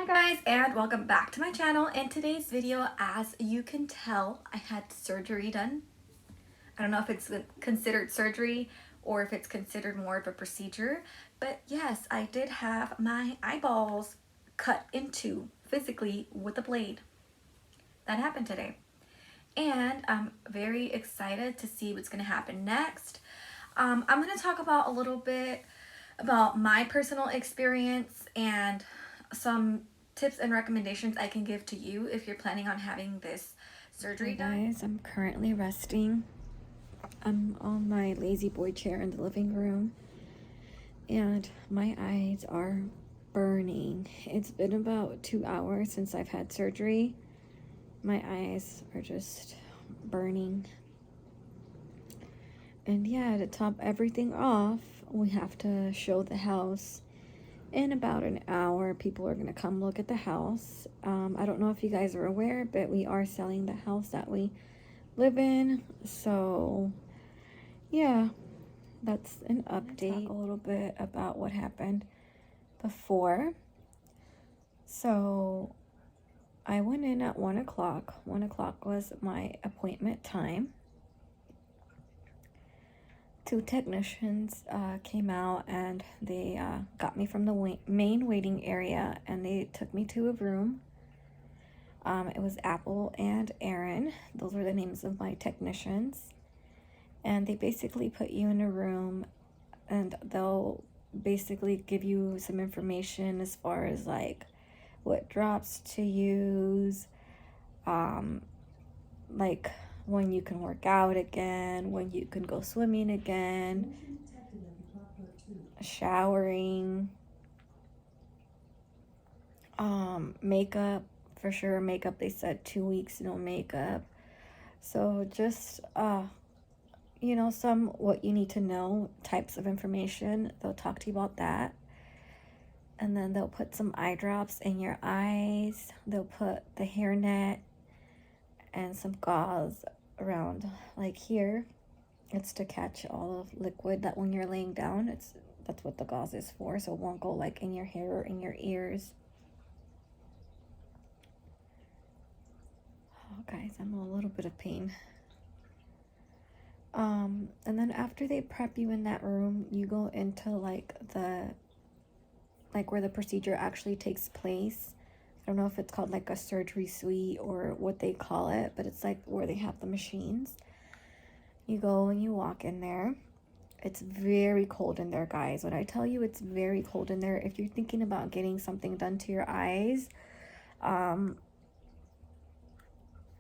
guys, and welcome back to my channel. In today's video, as you can tell, I had surgery done. I don't know if it's considered surgery or if it's considered more of a procedure, but yes, I did have my eyeballs cut into physically with a blade. That happened today, and I'm very excited to see what's going to happen next. I'm going to talk about a little bit about my personal experience and some tips and recommendations I can give to you if you're planning on having this surgery done. Guys, I'm currently resting. I'm on my lazy boy chair in the living room and my eyes are burning. It's been about 2 hours since I've had surgery. My eyes are just burning. And yeah, to top everything off, we have to show the house. In about an hour, people are going to come look at the house. I don't know if you guys are aware, but we are selling the house that we live in. So, yeah, that's an update. Talk a little bit about what happened before. So, I went in at 1 o'clock. 1 o'clock was my appointment time. 2 technicians came out and they got me from the main waiting area and they took me to a room. It was Apple and Aaron. Those were the names of my technicians. And they basically put you in a room and they'll basically give you some information as far as like what drops to use, like when you can work out again, when you can go swimming again, showering, makeup, for sure makeup, they said 2 weeks no makeup. So just you know, some what you need to know types of information. They'll talk to you about that. And then they'll put some eye drops in your eyes. They'll put the hairnet and some gauze around like here. It's to catch all the liquid that when you're laying down, that's what the gauze is for, so it won't go like in your hair or in your ears. Oh guys, I'm in a little bit of pain. And then after they prep you in that room, you go into like where the procedure actually takes place. I don't know if it's called like a surgery suite or what they call it, but it's like where they have the machines. You go and you walk in there. It's very cold in there, guys. When I tell you it's very cold in there, if you're thinking about getting something done to your eyes,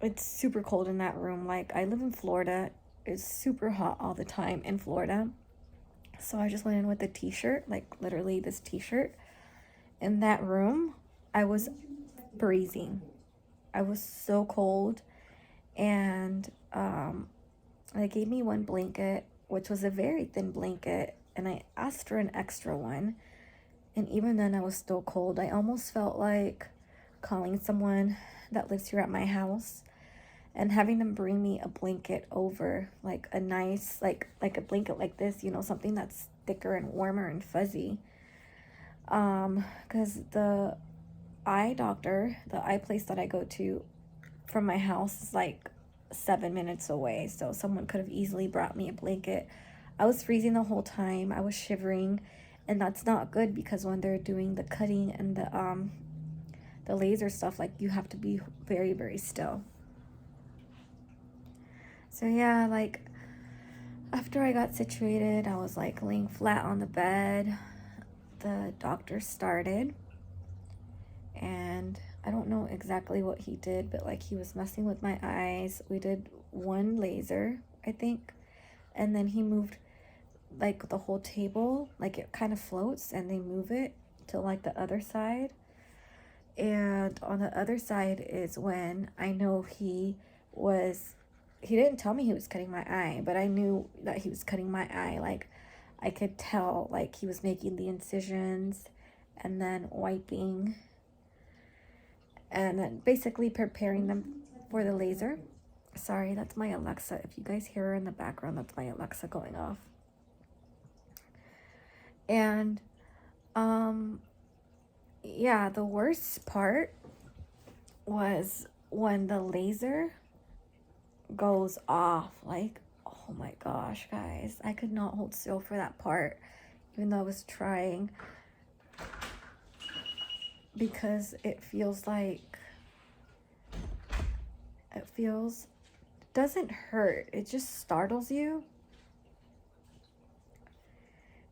it's super cold in that room. Like, I live in Florida. It's super hot all the time in Florida. So I just went in with a t-shirt, like literally this t-shirt. In that room, I was freezing. I was so cold. And they gave me one blanket, which was a very thin blanket, and I asked for an extra one. And even then, I was still cold. I almost felt like calling someone that lives here at my house and having them bring me a blanket over, like a nice, like a blanket like this, you know, something that's thicker and warmer and fuzzy. Because the eye doctor, the eye place that I go to from my house is like 7 minutes away, so someone could have easily brought me a blanket. I was freezing the whole time. I was shivering, and that's not good because when they're doing the cutting and the laser stuff, like, you have to be very, very still. So yeah, like, after I got situated, I was like laying flat on the bed. The doctor started, and I don't know exactly what he did, but like he was messing with my eyes. We did one laser, I think, and then he moved like the whole table, like it kind of floats, and they move it to like the other side. And on the other side is when I know he didn't tell me he was cutting my eye, but I knew that he was cutting my eye. Like, I could tell, like, he was making the incisions and then wiping and then basically preparing them for the laser. Sorry, that's my Alexa. If you guys hear her in the background, that's my Alexa going off. And yeah, the worst part was when the laser goes off. Like, oh my gosh, guys, I could not hold still for that part, even though I was trying, because it feels like, doesn't hurt, it just startles you.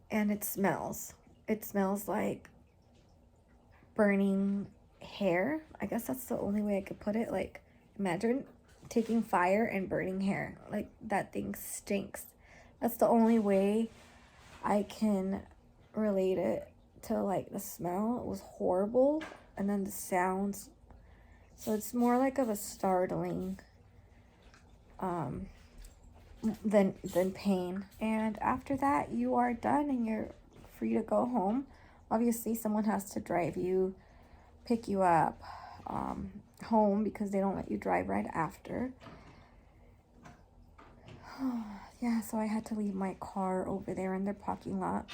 And it smells like burning hair. I guess that's the only way I could put it. Like, imagine taking fire and burning hair. Like, that thing stinks. That's the only way I can relate it to, like, the smell. It was horrible. And then the sounds. So it's more like of a startling than pain. And after that, you are done and you're free to go home. Obviously, someone has to drive you, pick you up home, because they don't let you drive right after. Yeah, so I had to leave my car over there in their parking lot.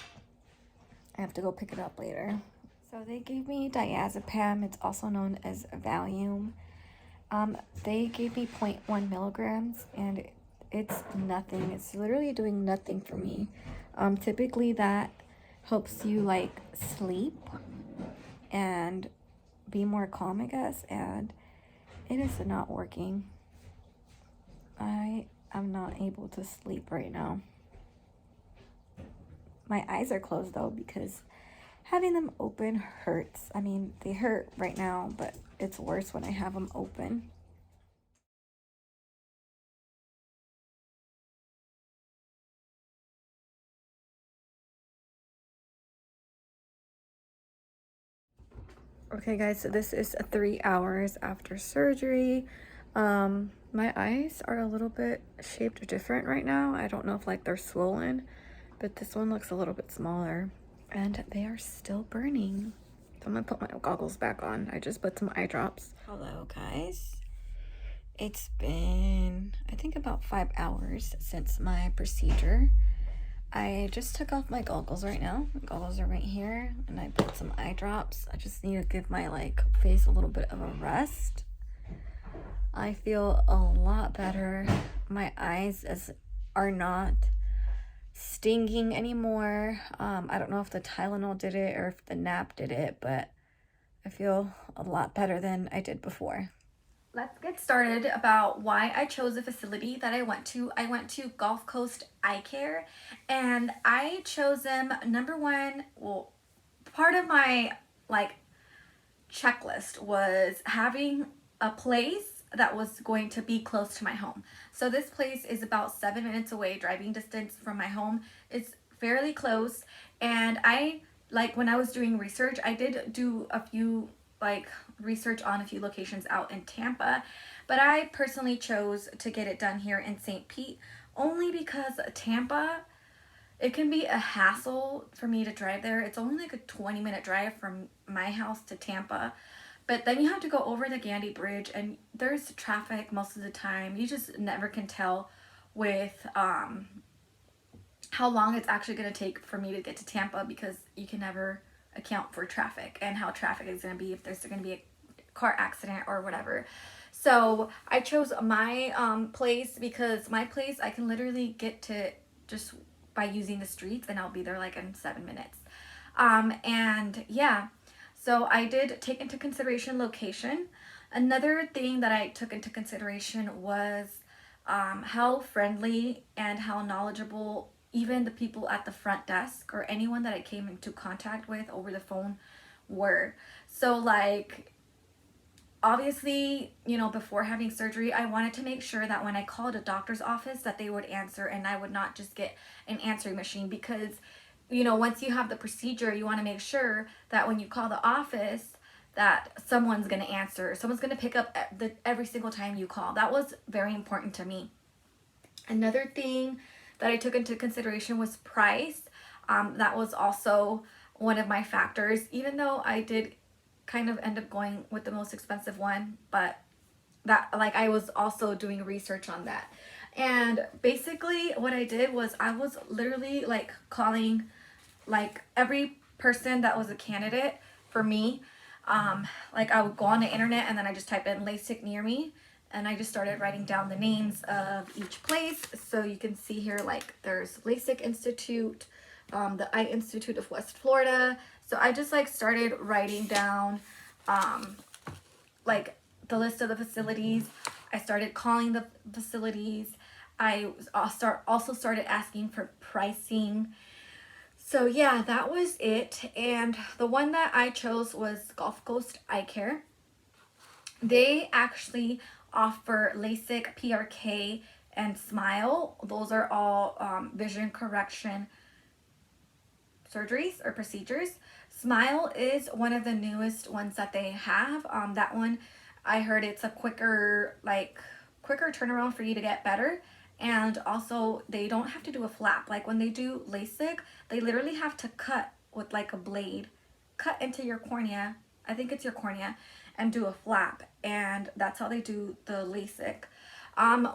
I have to go pick it up later. So they gave me diazepam. It's also known as Valium. They gave me 0.1 milligrams, and it's nothing. It's literally doing nothing for me. Typically that helps you like sleep and be more calm, I guess, and it is not working. I am not able to sleep right now. My eyes are closed though, because having them open hurts. I mean, they hurt right now, but it's worse when I have them open. Okay guys, so this is 3 hours after surgery. My eyes are a little bit shaped different right now. I don't know if like they're swollen, but this one looks a little bit smaller, and they are still burning. So I'm gonna put my goggles back on. I just put some eye drops. Hello guys. It's been, I think, about 5 hours since my procedure. I just took off my goggles right now. My goggles are right here, and I put some eye drops. I just need to give my like face a little bit of a rest. I feel a lot better. My eyes are not stinging anymore. I don't know if the Tylenol did it or if the nap did it, but I feel a lot better than I did before. Let's get started about why I chose the facility that I went to. I went to Gulf Coast Eye Care, and I chose them, number one, well, part of my like checklist was having a place that was going to be close to my home. So this place is about 7 minutes away, driving distance from my home. It's fairly close, and I, like, when I was doing research, I did do a few like research on a few locations out in Tampa, but I personally chose to get it done here in St. Pete, only because Tampa, it can be a hassle for me to drive there. It's only like a 20-minute drive from my house to Tampa, but then you have to go over the Gandy Bridge, and there's traffic most of the time. You just never can tell with how long it's actually going to take for me to get to Tampa, because you can never account for traffic and how traffic is going to be, if there's going to be a car accident or whatever. So I chose my place, because my place I can literally get to just by using the streets, and I'll be there like in 7 minutes. And yeah, so I did take into consideration location. Another thing that I took into consideration was how friendly and how knowledgeable even the people at the front desk or anyone that I came into contact with over the phone were. So like, obviously, you know, before having surgery, I wanted to make sure that when I called a doctor's office that they would answer, and I would not just get an answering machine, because, you know, once you have the procedure, you want to make sure that when you call the office that someone's going to answer, someone's going to pick up every single time you call. That was very important to me. Another thing that I took into consideration was price. That was also one of my factors, even though I did kind of end up going with the most expensive one, but that, like, I was also doing research on that. And basically what I did was I was literally like calling like every person that was a candidate for me. Like I would go on the internet and then I just type in LASIK near me, and I just started writing down the names of each place. So you can see here, like there's LASIK Institute, the Eye Institute of West Florida. So I just like started writing down like the list of the facilities. I started calling the facilities. I also started asking for pricing. So yeah, that was it. And the one that I chose was Gulf Coast Eye Care. They actually offer LASIK, PRK, and Smile. Those are all vision correction surgeries or procedures. Smile is one of the newest ones that they have. That one, I heard it's a quicker turnaround for you to get better. And also they don't have to do a flap. Like when they do LASIK, they literally have to cut with like a blade, cut into your cornea. I think it's your cornea, and do a flap. And that's how they do the LASIK.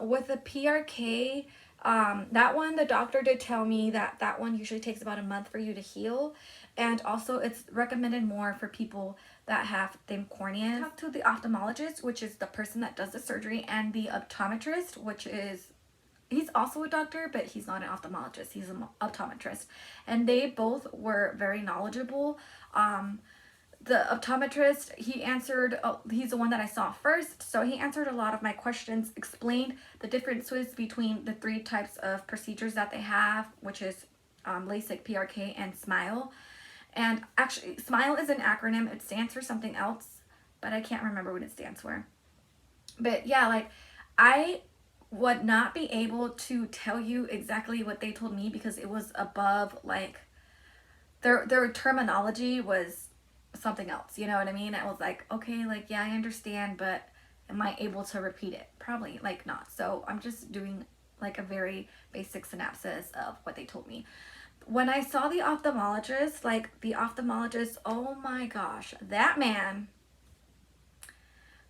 With the PRK, that one, the doctor did tell me that that one usually takes about a month for you to heal. And also it's recommended more for people that have thin corneas. Talk to the ophthalmologist, which is the person that does the surgery, and the optometrist, which is, he's also a doctor, but he's not an ophthalmologist, he's an optometrist. And they both were very knowledgeable. The optometrist, he answered, he's the one that I saw first, so he answered a lot of my questions, explained the differences between the 3 types of procedures that they have, which is LASIK, PRK, and Smile. And actually, Smile is an acronym. It stands for something else, but I can't remember what it stands for. But yeah, like I would not be able to tell you exactly what they told me because it was above, like their terminology was something else, you know what I mean? I was like, okay, like yeah, I understand, but am I able to repeat it? Probably like not. So I'm just doing like a very basic synopsis of what they told me. When I saw the ophthalmologist, oh my gosh, that man,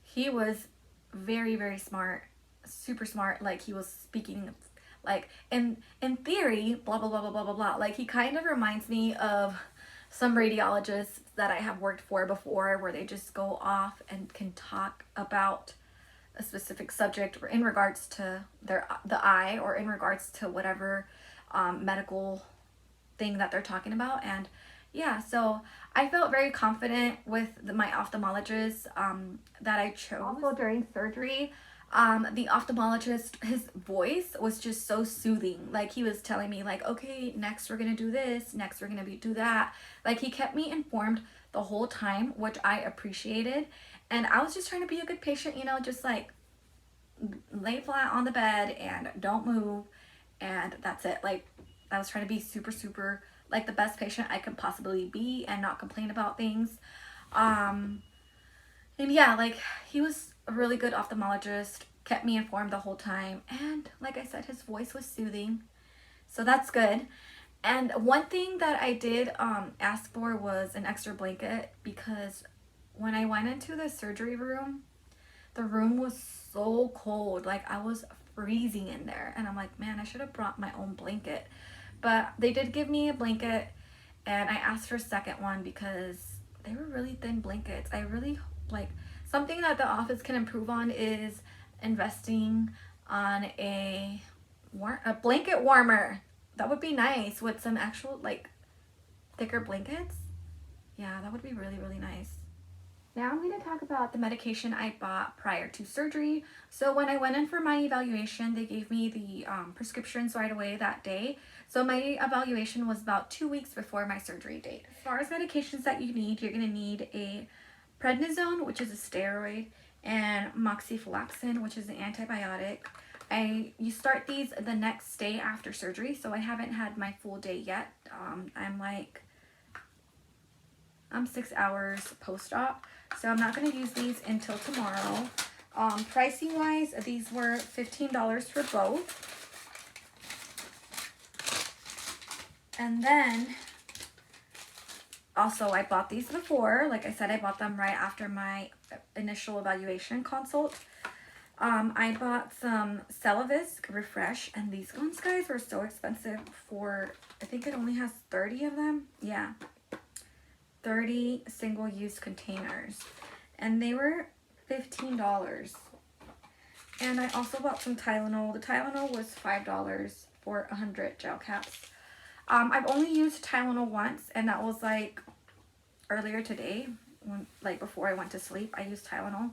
he was very, very smart, super smart. Like he was speaking like in theory, blah blah blah blah blah blah blah. Like he kind of reminds me of some radiologists that I have worked for before, where they just go off and can talk about a specific subject in regards to the eye, or in regards to whatever medical thing that they're talking about. And yeah, so I felt very confident with my ophthalmologist that I chose. Also during surgery, the ophthalmologist, his voice was just so soothing. Like he was telling me like, okay, next we're gonna do this, next we're gonna do that. Like he kept me informed the whole time, which I appreciated. And I was just trying to be a good patient, you know, just like lay flat on the bed and don't move, and that's it. Like I was trying to be super, super like the best patient I could possibly be and not complain about things. And yeah, like he was a really good ophthalmologist, kept me informed the whole time, and like I said, his voice was soothing, so that's good. And one thing that I did ask for was an extra blanket, because when I went into the surgery room, the room was so cold. Like I was freezing in there, and I'm like, man, I should have brought my own blanket. But they did give me a blanket, and I asked for a second one because they were really thin blankets. I really like, something that the office can improve on is investing on a blanket warmer. That would be nice, with some actual like thicker blankets. Yeah, that would be really, really nice. Now I'm going to talk about the medication I bought prior to surgery. So when I went in for my evaluation, they gave me the prescriptions right away that day. So my evaluation was about 2 weeks before my surgery date. As far as medications that you need, you're going to need a prednisone, which is a steroid, and moxifloxacin, which is an antibiotic. You start these the next day after surgery, so I haven't had my full day yet. I'm 6 hours post-op, so I'm not going to use these until tomorrow. Pricing wise, these were $15 for both. And then also I bought these before. Like I said, I bought them right after my initial evaluation consult. I bought some Celavisk Refresh, and these ones, guys, were so expensive for, I think it only has 30 of them. Yeah. 30 single-use containers, and they were $15. And I also bought some Tylenol. The Tylenol was $5 for 100 gel caps. I've only used Tylenol once, and that was like earlier today, when like before I went to sleep. I used Tylenol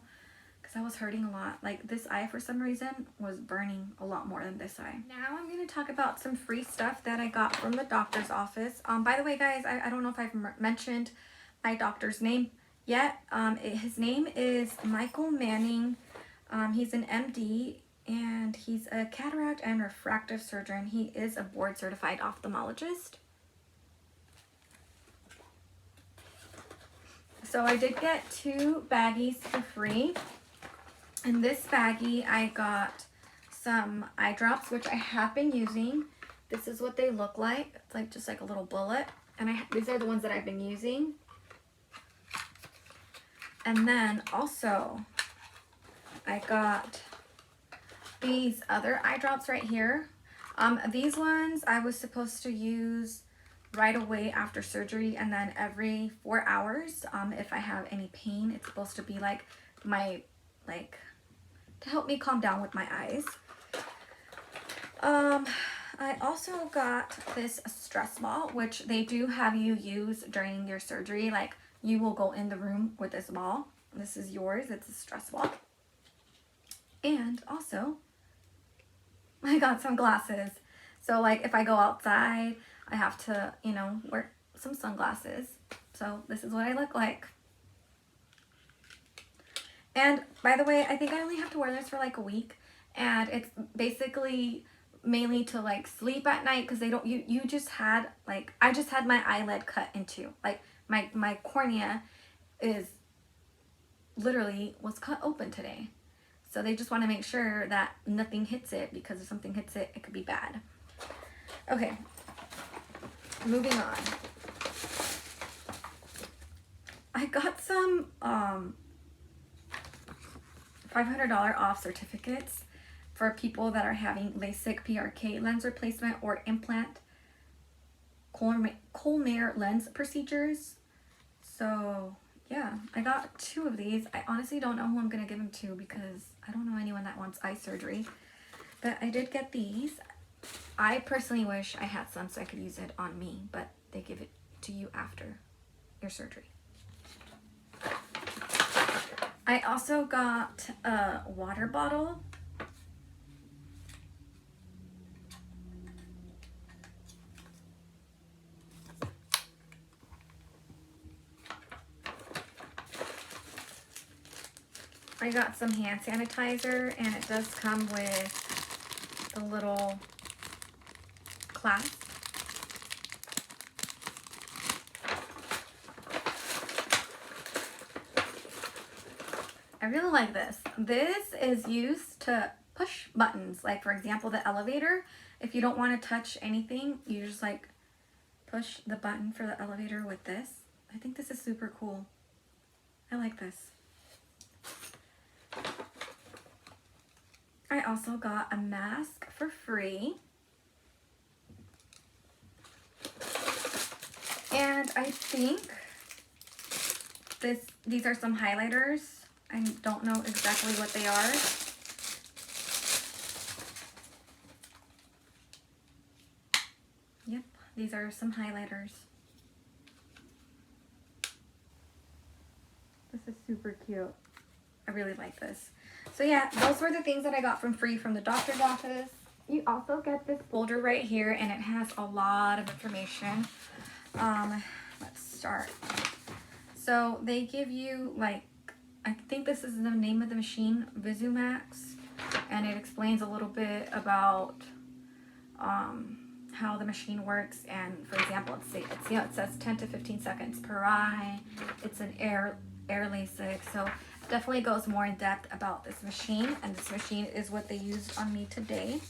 because I was hurting a lot. Like this eye for some reason was burning a lot more than this eye. Now I'm going to talk about some free stuff that I got from the doctor's office. By the way, guys, I don't know if I've mentioned my doctor's name yet. His name is Michael Manning. He's an MD, and he's a cataract and refractive surgeon. He is a board certified ophthalmologist. So I did get 2 baggies for free. In this baggie, I got some eye drops, which I have been using. This is what they look like. It's like just like a little bullet. And these are the ones that I've been using. And then also, I got these other eye drops right here. These ones I was supposed to use right away after surgery, and then every 4 hours if I have any pain. It's supposed to be like to help me calm down with my eyes. I also got this stress ball, which they do have you use during your surgery. Like you will go in the room with this ball. This is yours. It's a stress ball. And also I got some glasses. So like if I go outside, I have to, you know, wear some sunglasses. So this is what I look like. And by the way, I think I only have to wear this for like a week. And it's basically mainly to like sleep at night, because they don't, you just had like, I just had my eyelid cut into. Like my cornea is literally was cut open today. So they just want to make sure that nothing hits it, because if something hits it, it could be bad. Okay, moving on. I got some $500 off certificates for people that are having LASIK PRK lens replacement or implant Colmare lens procedures. So yeah, I got 2 of these. I honestly don't know who I'm gonna give them to, because I don't know anyone that wants eye surgery, but I did get these. I personally wish I had some so I could use it on me, but they give it to you after your surgery. I also got a water bottle. I got some hand sanitizer, and it does come with a little clasp. I really like this. This is used to push buttons. Like for example, the elevator. If you don't want to touch anything, you just like push the button for the elevator with this. I think this is super cool. I like this. I also got a mask for free. And I think these are some highlighters. I don't know exactly what they are. Yep, these are some highlighters. This is super cute. I really like this. So yeah, those were the things that I got from free from the doctor's office. You also get this folder right here, and it has a lot of information. Let's start. So they give you like, I think this is the name of the machine, VisuMax, and it explains a little bit about how the machine works. And for example, it says 10 to 15 seconds per eye. It's an air LASIK, so it definitely goes more in depth about this machine, and this machine is what they used on me today.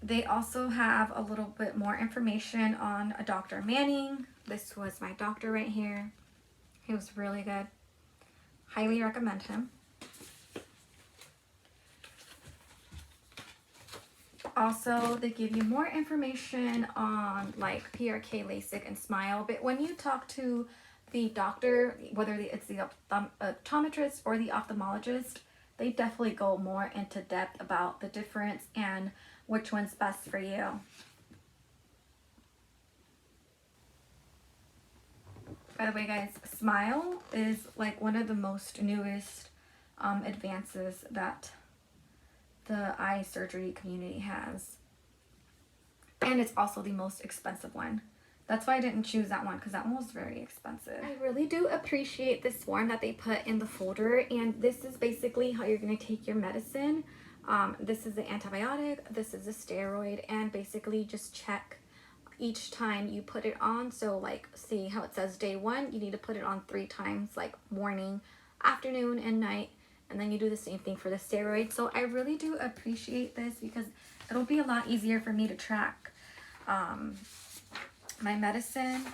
They also have a little bit more information on a Dr. Manning. This was my doctor right here. He was really good. Highly recommend him. also they give you more information on like PRK, LASIK, and Smile. But when you talk to the doctor, whether it's the optometrist or the ophthalmologist, they definitely go more into depth about the difference and which one's best for you. By the way, guys, Smile is like one of the most newest advances that the eye surgery community has. And it's also the most expensive one. That's why I didn't choose that one, because that one was very expensive. I really do appreciate this form that they put in the folder, and this is basically how you're going to take your medicine. This is the antibiotic, this is a steroid, and basically just check each time you put it on. So like, see how it says day 1, you need to put it on 3 times, like morning, afternoon, and night. And then you do the same thing for the steroid. So I really do appreciate this because it'll be a lot easier for me to track my medicine.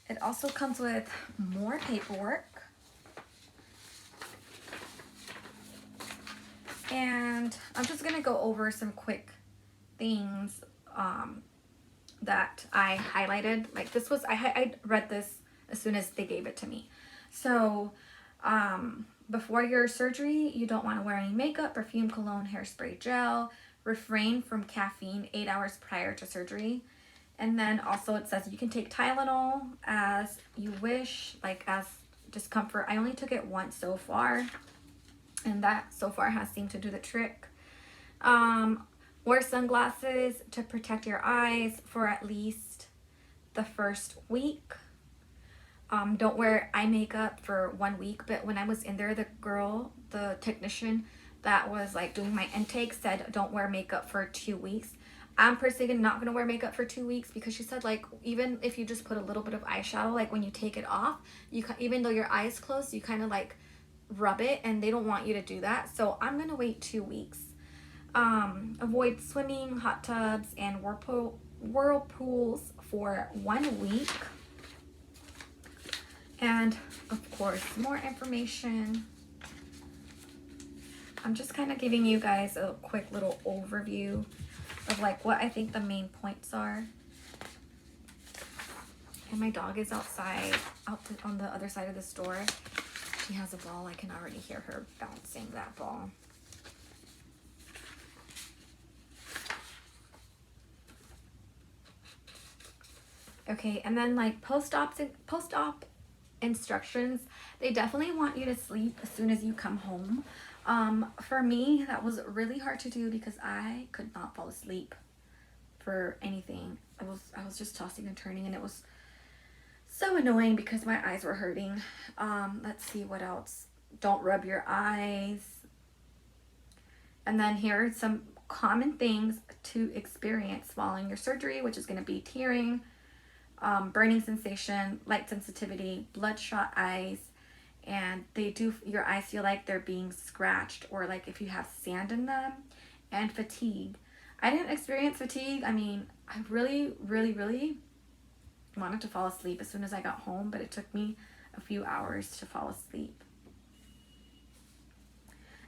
It also comes with more paperwork. And I'm just gonna go over some quick things that I highlighted. Like this was, I read this as soon as they gave it to me. So before your surgery, you don't want to wear any makeup, perfume, cologne, hairspray, gel. Refrain from caffeine 8 hours prior to surgery. And then also it says you can take Tylenol as you wish, like as discomfort. I only took it once so far, and that so far has seemed to do the trick. Wear sunglasses to protect your eyes for at least the first week. Don't wear eye makeup for 1 week, but when I was in there, the technician that was like doing my intake said don't wear makeup for 2 weeks. I'm personally not going to wear makeup for 2 weeks because she said like even if you just put a little bit of eyeshadow, like when you take it off, even though your eye is closed, you kind of like rub it, and they don't want you to do that. So I'm going to wait 2 weeks. Avoid swimming, hot tubs, and whirlpools for 1 week. And of course, more information. I'm just kind of giving you guys a quick little overview of like what I think the main points are. And my dog is outside, on the other side of the store. She has a ball. I can already hear her bouncing that ball. Okay, and then like post-op instructions, they definitely want you to sleep as soon as you come home. For me, that was really hard to do because I could not fall asleep for anything. I was just tossing and turning, and it was so annoying because my eyes were hurting. Let's see what else. Don't rub your eyes. And then here are some common things to experience following your surgery, which is going to be tearing, burning sensation, light sensitivity, bloodshot eyes, and your eyes feel like they're being scratched, or like if you have sand in them, and fatigue. I didn't experience fatigue. I mean, I really wanted to fall asleep as soon as I got home, but it took me a few hours to fall asleep.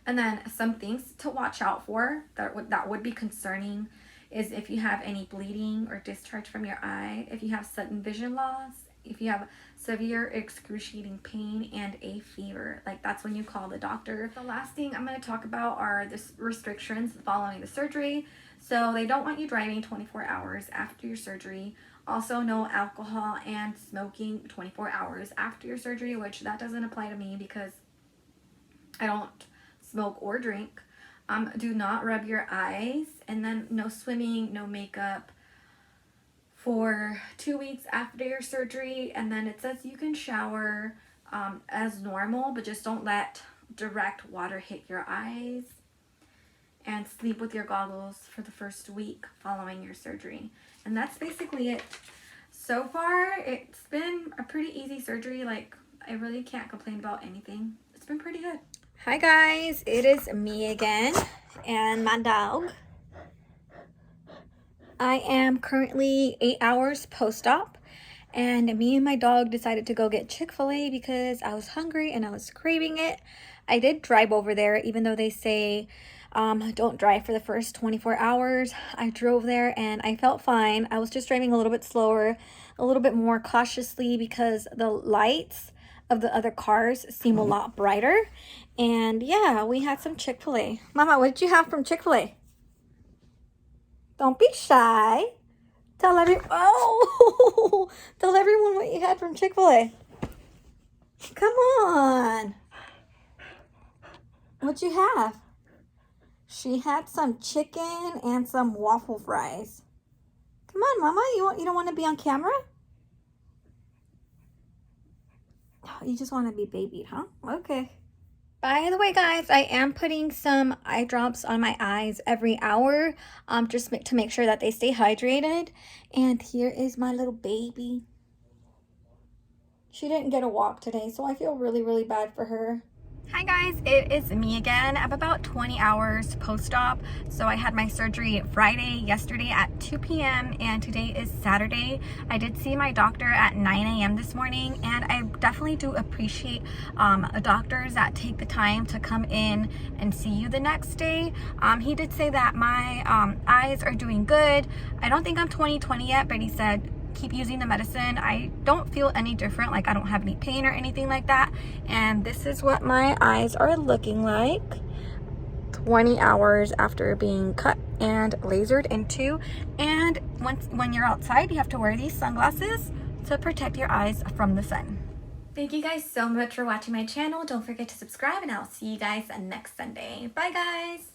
And then some things to watch out for that would be concerning is if you have any bleeding or discharge from your eye, if you have sudden vision loss, if you have severe excruciating pain and a fever. Like that's when you call the doctor. The last thing I'm going to talk about are the restrictions following the surgery. So they don't want you driving 24 hours after your surgery. Also, no alcohol and smoking 24 hours after your surgery, which that doesn't apply to me because I don't smoke or drink. Do not rub your eyes, and then no swimming, no makeup for 2 weeks after your surgery. And then it says you can shower as normal, but just don't let direct water hit your eyes, and sleep with your goggles for the first week following your surgery. And that's basically it. So far, it's been a pretty easy surgery. Like, I really can't complain about anything. It's been pretty good. Hi guys, it is me again and my dog. I am currently 8 hours post-op, and me and my dog decided to go get Chick-fil-A because I was hungry and I was craving it. I did drive over there, even though they say don't drive for the first 24 hours. I drove there and I felt fine. I was just driving a little bit slower, a little bit more cautiously because the lights of the other cars seem a lot brighter. And yeah, we had some Chick-fil-A. Mama, what did you have from Chick-fil-A? Don't be shy. Tell everyone what you had from Chick-fil-A. Come on. What'd you have? She had some chicken and some waffle fries. Come on, Mama. You don't want to be on camera? You just want to be babied, huh? Okay. By the way, guys, I am putting some eye drops on my eyes every hour, just to make sure that they stay hydrated. And here is my little baby. She didn't get a walk today, so I feel really, really bad for her. Hi guys, it is me again. I'm about 20 hours post-op. So I had my surgery yesterday at 2 p.m. and today is Saturday. I did see my doctor at 9 a.m. this morning, and I definitely do appreciate doctors that take the time to come in and see you the next day. He did say that my eyes are doing good. I don't think I'm 20/20 yet, but he said keep using the medicine. I don't feel any different, like I don't have any pain or anything like that. And this is what my eyes are looking like 20 hours after being cut and lasered into. And when you're outside, you have to wear these sunglasses to protect your eyes from the sun. Thank you guys so much for watching my channel. Don't forget to subscribe, and I'll see you guys next Sunday. Bye guys.